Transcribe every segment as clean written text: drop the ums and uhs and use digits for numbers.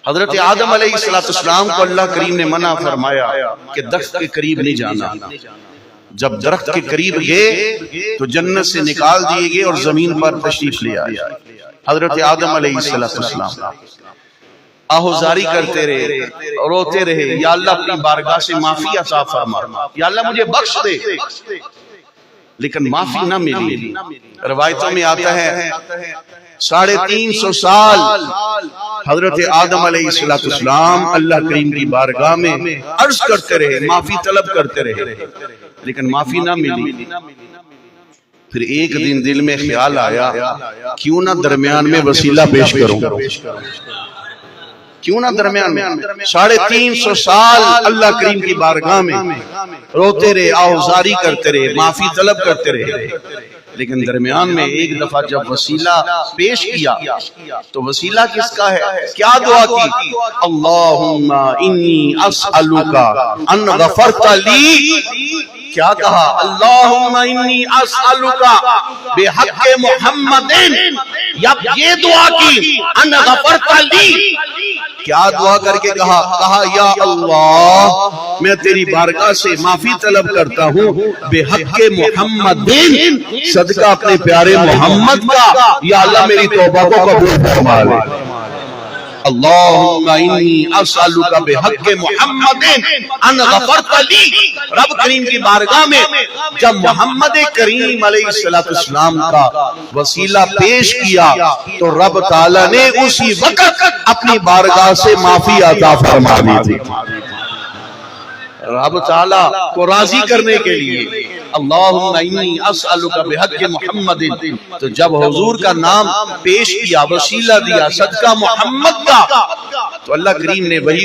حضرت آدم علیہ السلام کو اللہ کریم نے منع فرمایا کہ درخت کے قریب نہیں جانا. جب درخت کے قریب گئے تو جنت سے نکال دیے گئے اور زمین پر تشریف لے آئے. حضرت آدم علیہ السلام آہوزاری کرتے رہے، روتے رہے، یا اللہ اپنی بارگاہ سے معافی عطا فرما، یا اللہ مجھے بخش دے، لیکن معافی نہ ملی. روایتوں میں آتا ہے 350 سال حضرت آدم علیہ السلام اللہ کریم کی بارگاہ میں عرض کرتے رہے، معافی طلب کرتے رہے، لیکن معافی نہ ملی. پھر ایک دن دل میں خیال آیا کیوں نہ درمیان میں وسیلہ پیش کروں، کیوں نہ درمیان میں. 350 سال اللہ کریم کی بارگاہ میں روتے رہے، آہوزاری کرتے رہے، معافی طلب کرتے رہے، لیکن درمیان میں ایک دفعہ جب وسیلہ پیش کیا تو وسیلہ کس کا ہے؟ کیا دعا کی؟ اللہم انی اسألک ان غفرت لی. کیا کہا؟ اللہم انی اسألک بحق محمد. یہ دعا کی ان غفرت لی. کیا دعا کر کے کہا یا اللہ میں تیری بارگاہ سے معافی طلب کرتا ہوں بحق محمد، صدقہ اپنے پیارے محمد کا، یا اللہ میری توبہ کو قبول فرما لے. اللہم انی اسألک بحق محمد ان غفرت لی. رب کریم کی بارگاہ میں جب محمد کریم علیہ السلام کا وسیلہ پیش کیا تو رب تعالیٰ نے اسی وقت اپنی بارگاہ سے معافی عطا فرما دی تھی. رب تعالیٰ کو راضی کرنے کے لیے اللہم انی اسألک بحق محمد. تو جب حضور کا نام پیش کیا، وسیلہ دیا، صدقہ محمد کا، تو اللہ کریم نے وہی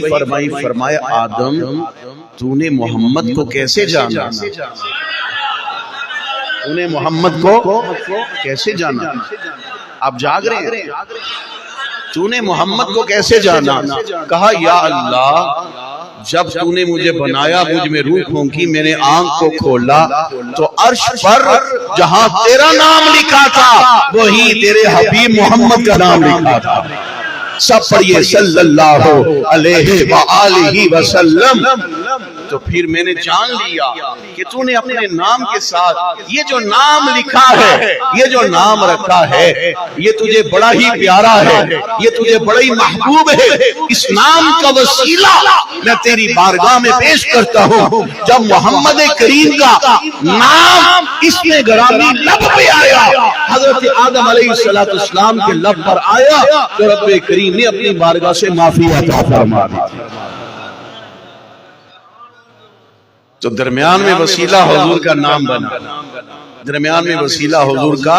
فرمایا آدم تو نے محمد کو کیسے جانا؟ تو نے محمد کو کیسے جانا؟ آپ جاگ رہے ہیں؟ تو نے محمد کو کیسے جانا؟ کہا یا اللہ جب تو نے مجھے بنایا، مجھ میں روح پھونکی، میں نے آنکھ کو کھولا تو عرش پر جہاں تیرا نام لکھا تھا وہی تیرے حبیب محمد کا نام لکھا تھا. سب پڑھیے صلی اللہ علیہ وآلہ وسلم. تو پھر میں نے جان لیا کہ تو نے اپنے نام کے ساتھ یہ جو نام لکھا ہے، یہ جو نام رکھا ہے، یہ تجھے بڑا ہی پیارا ہے، یہ تجھے بڑا ہی محبوب ہے. اس نام کا وسیلہ میں تیری بارگاہ میں پیش کرتا ہوں. جب محمد کریم کا نام اس میں گرامی لب پہ آیا، حضرت آدم علیہ السلام کے لب پر آیا تو رب کریم نے اپنی بارگاہ سے معافی عطا فرما دی. تو درمیان میں وسیلہ حضور کا نام بنا، درمیان میں وسیلہ حضور کا